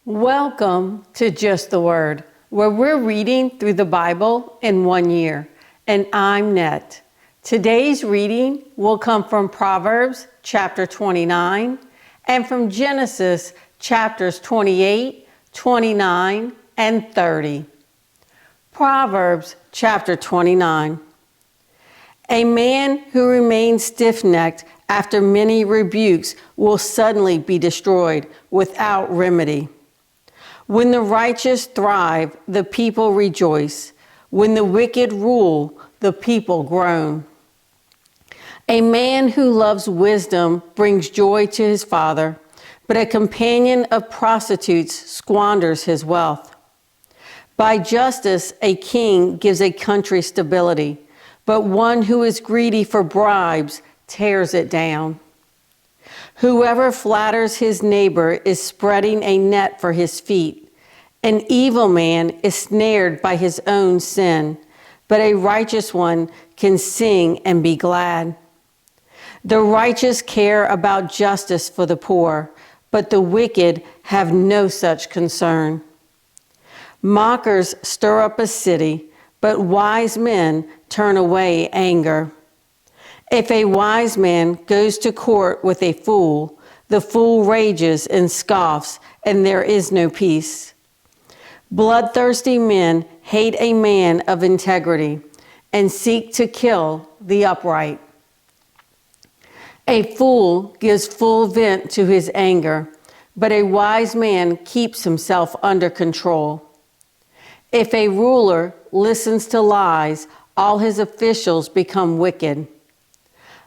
Welcome to Just the Word, where we're reading through the Bible in 1 year. And I'm Net. Today's reading will come from Proverbs chapter 29 and from Genesis chapters 28, 29, and 30. Proverbs chapter 29. A man who remains stiff-necked after many rebukes will suddenly be destroyed without remedy. When the righteous thrive, the people rejoice. When the wicked rule, the people groan. A man who loves wisdom brings joy to his father, but a companion of prostitutes squanders his wealth. By justice, a king gives a country stability, but one who is greedy for bribes tears it down. Whoever flatters his neighbor is spreading a net for his feet. An evil man is snared by his own sin, but a righteous one can sing and be glad. The righteous care about justice for the poor, but the wicked have no such concern. Mockers stir up a city, but wise men turn away anger. If a wise man goes to court with a fool, the fool rages and scoffs, and there is no peace. Bloodthirsty men hate a man of integrity and seek to kill the upright. A fool gives full vent to his anger, but a wise man keeps himself under control. If a ruler listens to lies, all his officials become wicked.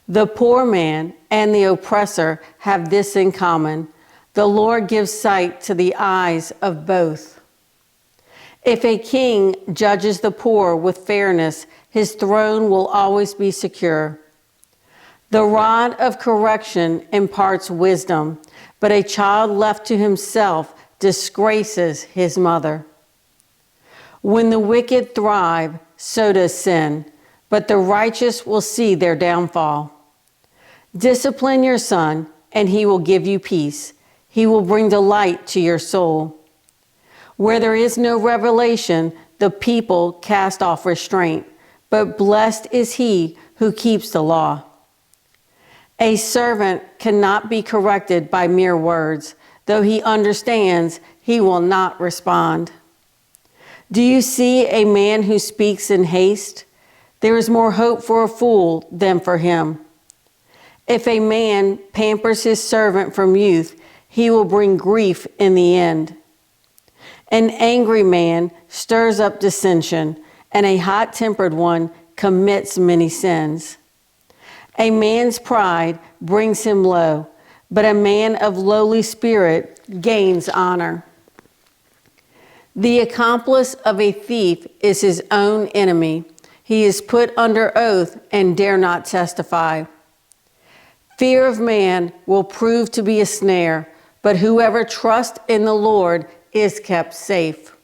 The poor man and the oppressor have this in common: the Lord gives sight to the eyes of both. If a king judges the poor with fairness, his throne will always be secure. The rod of correction imparts wisdom, but a child left to himself disgraces his mother. When the wicked thrive, so does sin, but the righteous will see their downfall. Discipline your son, and he will give you peace. He will bring delight to your soul. Where there is no revelation, the people cast off restraint, but blessed is he who keeps the law. A servant cannot be corrected by mere words. Though he understands, he will not respond. Do you see a man who speaks in haste? There is more hope for a fool than for him. If a man pampers his servant from youth, he will bring grief in the end. An angry man stirs up dissension, and a hot-tempered one commits many sins. A man's pride brings him low, but a man of lowly spirit gains honor. The accomplice of a thief is his own enemy. He is put under oath and dare not testify. Fear of man will prove to be a snare, but whoever trusts in the Lord is kept safe.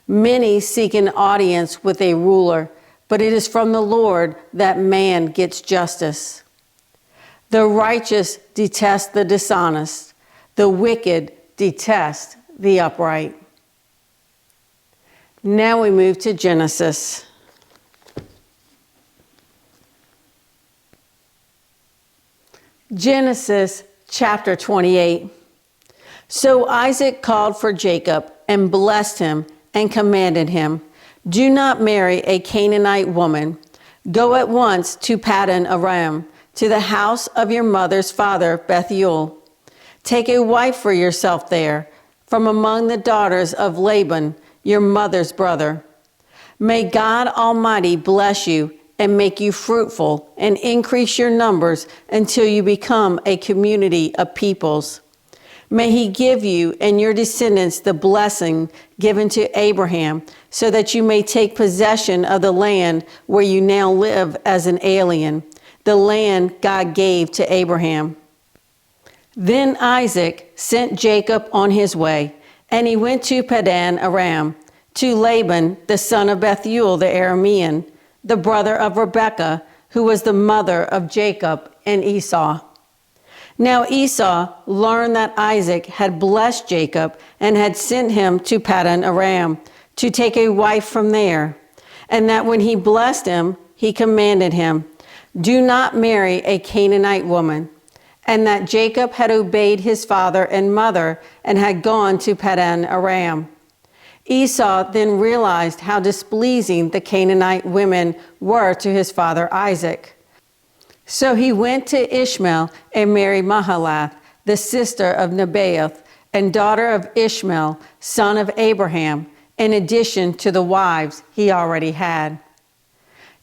Many seek an audience with a ruler, but it is from the Lord that man gets justice. The righteous detest the dishonest. The wicked detest the upright. Now we move to Genesis. Genesis chapter 28. So Isaac called for Jacob and blessed him and commanded him, "Do not marry a Canaanite woman. Go at once to Paddan Aram, to the house of your mother's father Bethuel. Take a wife for yourself there, from among the daughters of Laban, your mother's brother. May God Almighty bless you and make you fruitful and increase your numbers until you become a community of peoples. May he give you and your descendants the blessing given to Abraham, so that you may take possession of the land where you now live as an alien, the land God gave to Abraham." Then Isaac sent Jacob on his way, and he went to Paddan Aram, to Laban, the son of Bethuel the Aramean, the brother of Rebekah, who was the mother of Jacob and Esau. Now Esau learned that Isaac had blessed Jacob and had sent him to Paddan Aram to take a wife from there, and that when he blessed him, he commanded him, "Do not marry a Canaanite woman," and that Jacob had obeyed his father and mother and had gone to Paddan Aram. Esau then realized how displeasing the Canaanite women were to his father Isaac. So he went to Ishmael and married Mahalath, the sister of Nebaioth, and daughter of Ishmael, son of Abraham, in addition to the wives he already had.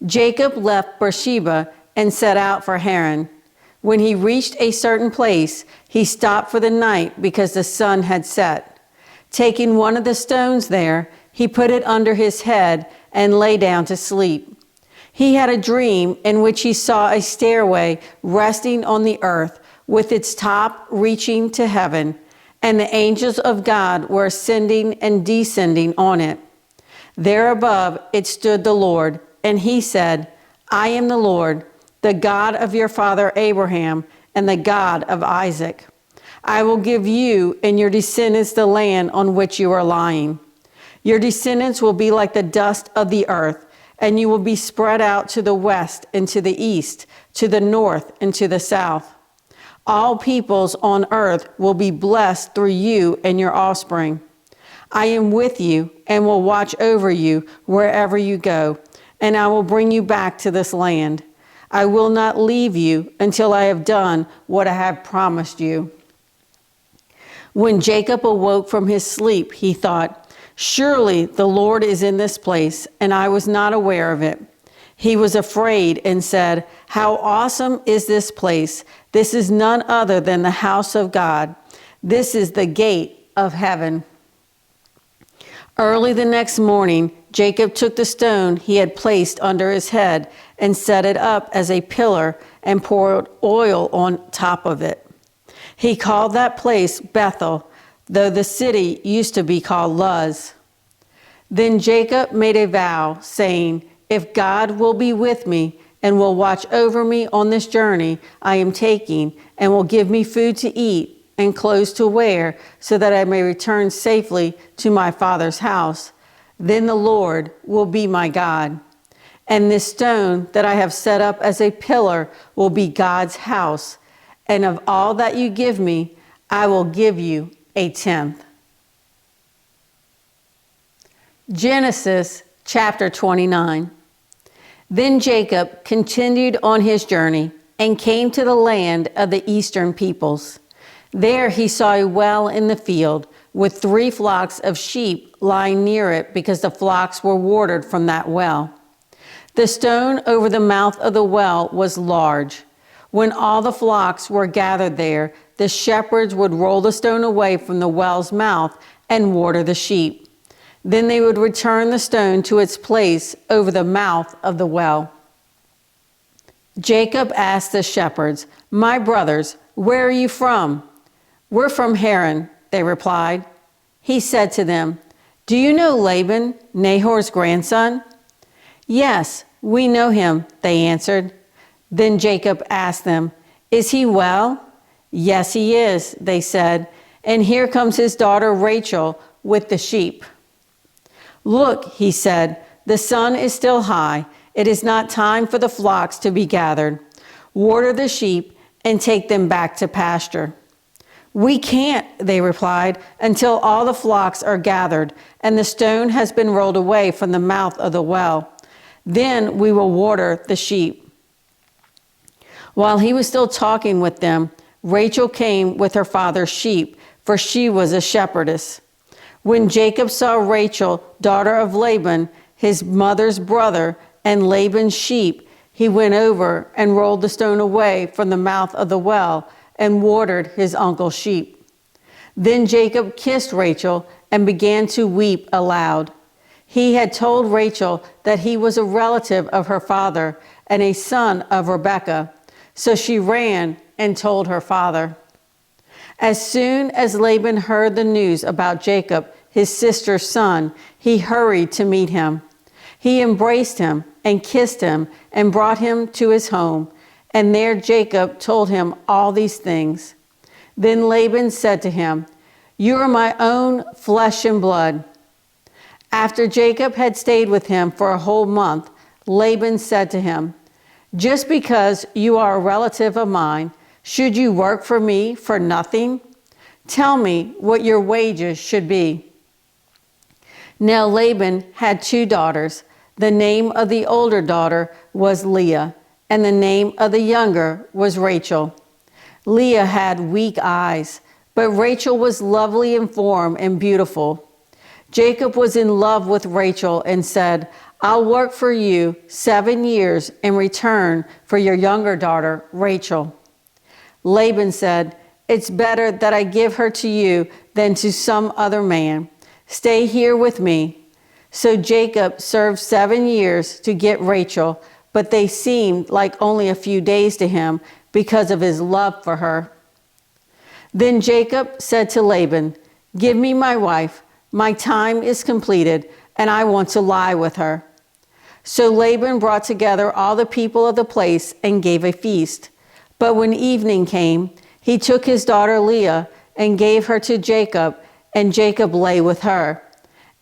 Jacob left Beersheba and set out for Haran. When he reached a certain place, he stopped for the night because the sun had set. Taking one of the stones there, he put it under his head and lay down to sleep. He had a dream in which he saw a stairway resting on the earth with its top reaching to heaven, and the angels of God were ascending and descending on it. There above it stood the Lord, and he said, "I am the Lord, the God of your father Abraham and the God of Isaac. I will give you and your descendants the land on which you are lying. Your descendants will be like the dust of the earth, and you will be spread out to the west and to the east, to the north and to the south. All peoples on earth will be blessed through you and your offspring. I am with you and will watch over you wherever you go, and I will bring you back to this land. I will not leave you until I have done what I have promised you." When Jacob awoke from his sleep, he thought, "Surely the Lord is in this place, and I was not aware of it." He was afraid and said, "How awesome is this place! This is none other than the house of God. This is the gate of heaven." Early the next morning, Jacob took the stone he had placed under his head and set it up as a pillar and poured oil on top of it. He called that place Bethel, though the city used to be called Luz. Then Jacob made a vow, saying, "If God will be with me and will watch over me on this journey I am taking, and will give me food to eat and clothes to wear, so that I may return safely to my father's house, then the Lord will be my God. And this stone that I have set up as a pillar will be God's house. And of all that you give me, I will give you a tenth." Genesis chapter 29. Then Jacob continued on his journey and came to the land of the eastern peoples. There he saw a well in the field with 3 flocks of sheep lying near it, because the flocks were watered from that well. The stone over the mouth of the well was large. When all the flocks were gathered there, the shepherds would roll the stone away from the well's mouth and water the sheep. Then they would return the stone to its place over the mouth of the well. Jacob asked the shepherds, "My brothers, where are you from?" "We're from Haran," they replied. He said to them, "Do you know Laban, Nahor's grandson?" "Yes, we know him," they answered. Then Jacob asked them, "Is he well?" "Yes, he is," they said, "and here comes his daughter Rachel with the sheep." "Look," he said, "the sun is still high. It is not time for the flocks to be gathered. Water the sheep and take them back to pasture." "We can't," they replied, "until all the flocks are gathered and the stone has been rolled away from the mouth of the well. Then we will water the sheep." While he was still talking with them, Rachel came with her father's sheep, for she was a shepherdess. When Jacob saw Rachel, daughter of Laban, his mother's brother, and Laban's sheep, he went over and rolled the stone away from the mouth of the well and watered his uncle's sheep. Then Jacob kissed Rachel and began to weep aloud. He had told Rachel that he was a relative of her father and a son of Rebekah. So she ran and told her father. As soon as Laban heard the news about Jacob, his sister's son, he hurried to meet him. He embraced him and kissed him and brought him to his home. And there Jacob told him all these things. Then Laban said to him, "You are my own flesh and blood." After Jacob had stayed with him for a whole month, Laban said to him, "Just because you are a relative of mine, should you work for me for nothing? Tell me what your wages should be." Now Laban had 2 daughters. The name of the older daughter was Leah, and the name of the younger was Rachel. Leah had weak eyes, but Rachel was lovely in form and beautiful. Jacob was in love with Rachel and said, "I'll work for you 7 years in return for your younger daughter, Rachel." Laban said, "It's better that I give her to you than to some other man. Stay here with me." So Jacob served 7 years to get Rachel, but they seemed like only a few days to him because of his love for her. Then Jacob said to Laban, "Give me my wife. My time is completed, and I want to lie with her." So Laban brought together all the people of the place and gave a feast. But when evening came, he took his daughter Leah and gave her to Jacob, and Jacob lay with her.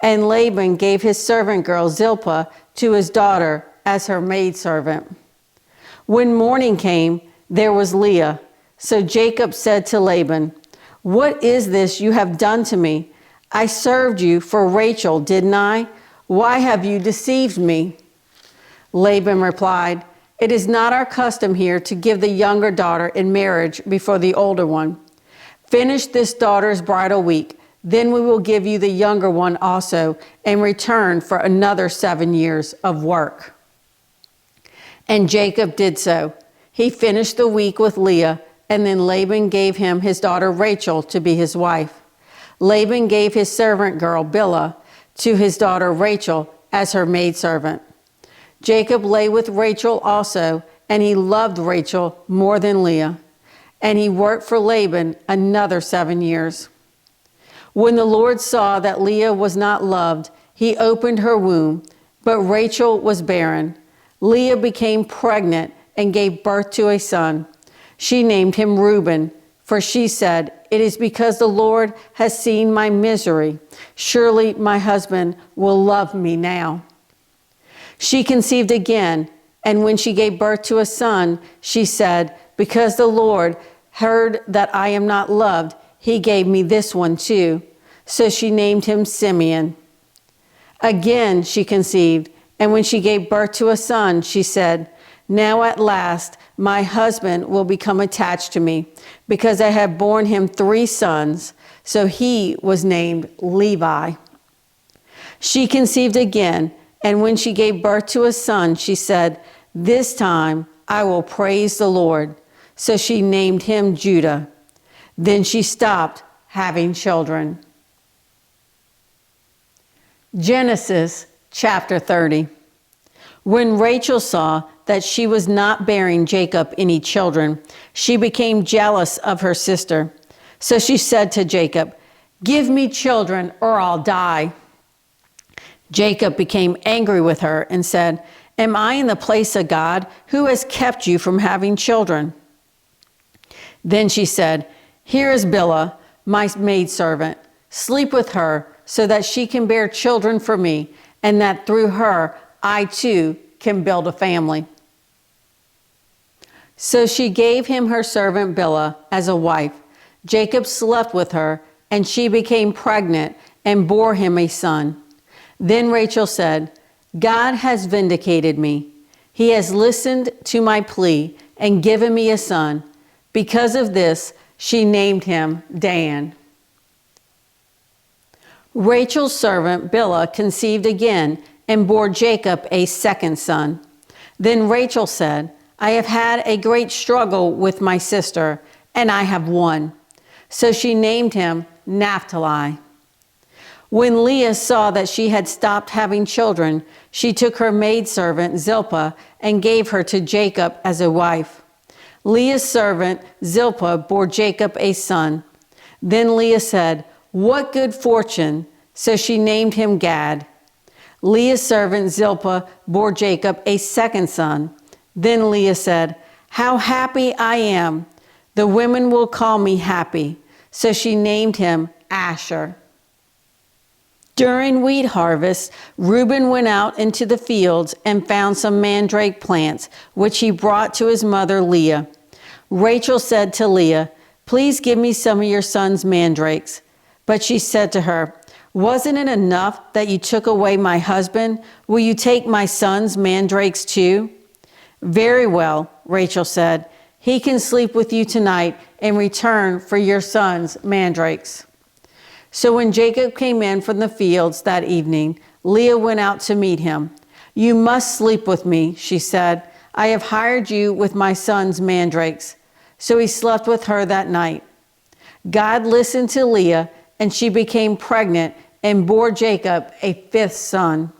And Laban gave his servant girl Zilpah to his daughter as her maidservant. When morning came, there was Leah. So Jacob said to Laban, "What is this you have done to me? I served you for Rachel, didn't I? Why have you deceived me?" Laban replied, "It is not our custom here to give the younger daughter in marriage before the older one. Finish this daughter's bridal week, then we will give you the younger one also in return for another 7 years of work." And Jacob did so. He finished the week with Leah, and then Laban gave him his daughter Rachel to be his wife. Laban gave his servant girl Bilhah to his daughter Rachel as her maidservant. Jacob lay with Rachel also, and he loved Rachel more than Leah. And he worked for Laban another 7 years. When the Lord saw that Leah was not loved, he opened her womb, but Rachel was barren. Leah became pregnant and gave birth to a son. She named him Reuben, for she said, "It is because the Lord has seen my misery. Surely my husband will love me now." She conceived again, and when she gave birth to a son, she said, "Because the Lord heard that I am not loved, he gave me this one too." So she named him Simeon. Again she conceived, and when she gave birth to a son, she said, "Now at last my husband will become attached to me, because I have borne him 3 sons." So he was named Levi. She conceived again, and when she gave birth to a son, she said, "This time I will praise the Lord." So she named him Judah. Then she stopped having children. Genesis chapter 30. When Rachel saw that she was not bearing Jacob any children, she became jealous of her sister. So she said to Jacob, "Give me children or I'll die." Jacob became angry with her and said, "Am I in the place of God? Who has kept you from having children?" Then she said, "Here is Bilhah, my maidservant. Sleep with her so that she can bear children for me, and that through her I too can build a family." So she gave him her servant Bilhah as a wife. Jacob slept with her, and she became pregnant and bore him a son. Then Rachel said, "God has vindicated me. He has listened to my plea and given me a son." Because of this, she named him Dan. Rachel's servant Bilhah conceived again and bore Jacob a second son. Then Rachel said, "I have had a great struggle with my sister, and I have won." So she named him Naphtali. When Leah saw that she had stopped having children, she took her maidservant Zilpah and gave her to Jacob as a wife. Leah's servant Zilpah bore Jacob a son. Then Leah said, "What good fortune!" So she named him Gad. Leah's servant Zilpah bore Jacob a second son. Then Leah said, How happy I am! The women will call me happy. So she named him Asher. During wheat harvest, Reuben went out into the fields and found some mandrake plants, which he brought to his mother Leah. Rachel said to Leah, "Please give me some of your son's mandrakes." But she said to her, "Wasn't it enough that you took away my husband? Will you take my son's mandrakes too?" "Very well," Rachel said. "He can sleep with you tonight in return for your son's mandrakes." So when Jacob came in from the fields that evening, Leah went out to meet him. "You must sleep with me," she said. "I have hired you with my son's mandrakes." So he slept with her that night. God listened to Leah, and she became pregnant and bore Jacob a fifth son.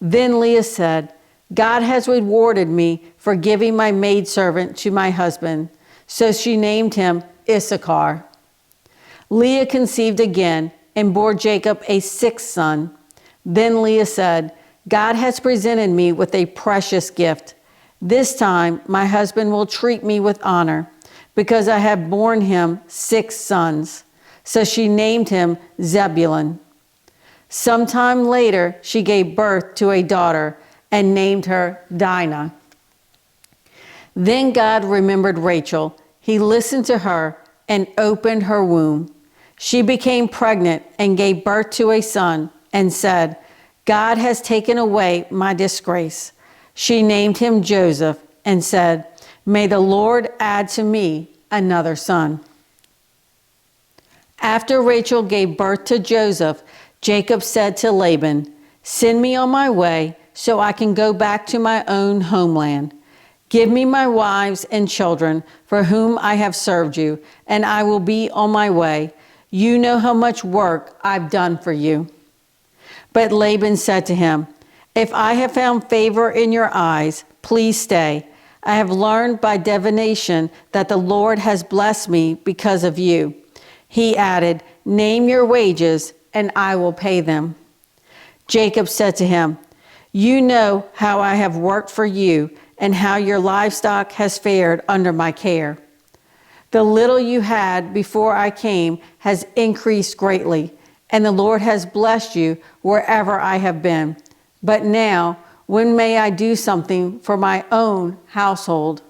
Then Leah said, "God has rewarded me for giving my maidservant to my husband." So she named him Issachar. Leah conceived again and bore Jacob a sixth son. Then Leah said, "God has presented me with a precious gift. This time my husband will treat me with honor, because I have borne him 6 sons." So she named him Zebulun. Sometime later she gave birth to a daughter and named her Dinah. Then God remembered Rachel. He listened to her and opened her womb. She became pregnant and gave birth to a son and said, "God has taken away my disgrace." She named him Joseph and said, "May the Lord add to me another son." After Rachel gave birth to Joseph, Jacob said to Laban, "Send me on my way so I can go back to my own homeland. Give me my wives and children for whom I have served you, and I will be on my way. You know how much work I've done for you." But Laban said to him, "If I have found favor in your eyes, please stay. I have learned by divination that the Lord has blessed me because of you." He added, "Name your wages, and I will pay them." Jacob said to him, "You know how I have worked for you, and how your livestock has fared under my care. The little you had before I came has increased greatly, and the Lord has blessed you wherever I have been. But now, when may I do something for my own household?"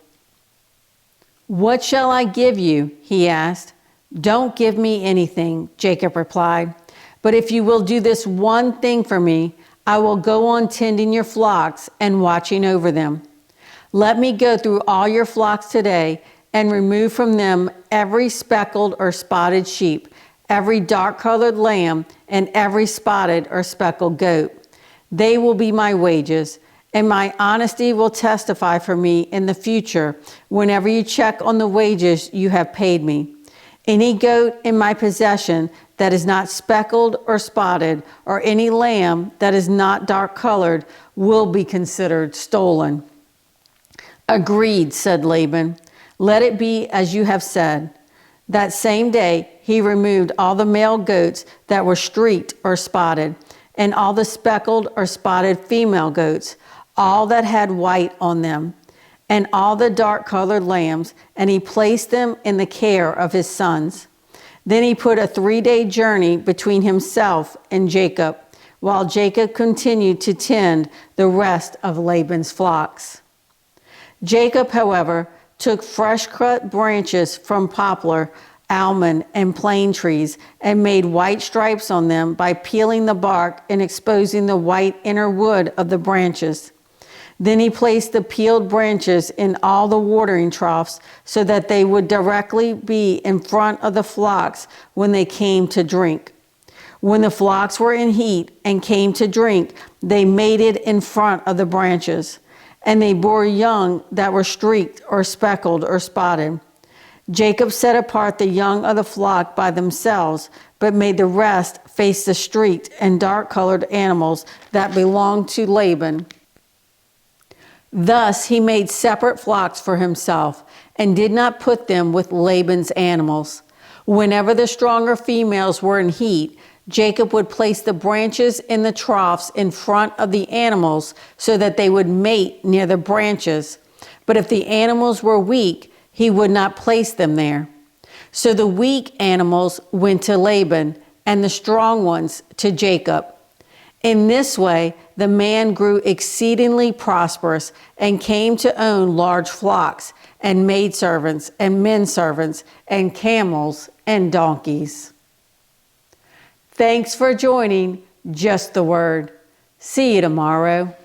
"What shall I give you?" he asked. "Don't give me anything," Jacob replied. "But if you will do this one thing for me, I will go on tending your flocks and watching over them. Let me go through all your flocks today and remove from them every speckled or spotted sheep, every dark-colored lamb, and every spotted or speckled goat. They will be my wages, and my honesty will testify for me in the future whenever you check on the wages you have paid me. Any goat in my possession that is not speckled or spotted, or any lamb that is not dark-colored, will be considered stolen." "Agreed," said Laban. "Let it be as you have said." That same day he removed all the male goats that were streaked or spotted, and all the speckled or spotted female goats, all that had white on them, and all the dark-colored lambs, and he placed them in the care of his sons. Then he put a 3-day journey between himself and Jacob, while Jacob continued to tend the rest of Laban's flocks. Jacob, however, took fresh-cut branches from poplar, almond, and plane trees and made white stripes on them by peeling the bark and exposing the white inner wood of the branches. Then he placed the peeled branches in all the watering troughs so that they would directly be in front of the flocks when they came to drink. When the flocks were in heat and came to drink, they mated in front of the branches, and they bore young that were streaked or speckled or spotted. Jacob set apart the young of the flock by themselves, but made the rest face the streaked and dark-colored animals that belonged to Laban. Thus he made separate flocks for himself, and did not put them with Laban's animals. Whenever the stronger females were in heat, Jacob would place the branches in the troughs in front of the animals so that they would mate near the branches. But if the animals were weak, he would not place them there. So the weak animals went to Laban, and the strong ones to Jacob. In this way, the man grew exceedingly prosperous and came to own large flocks and maidservants and menservants and camels and donkeys. Thanks for joining Just the Word. See you tomorrow.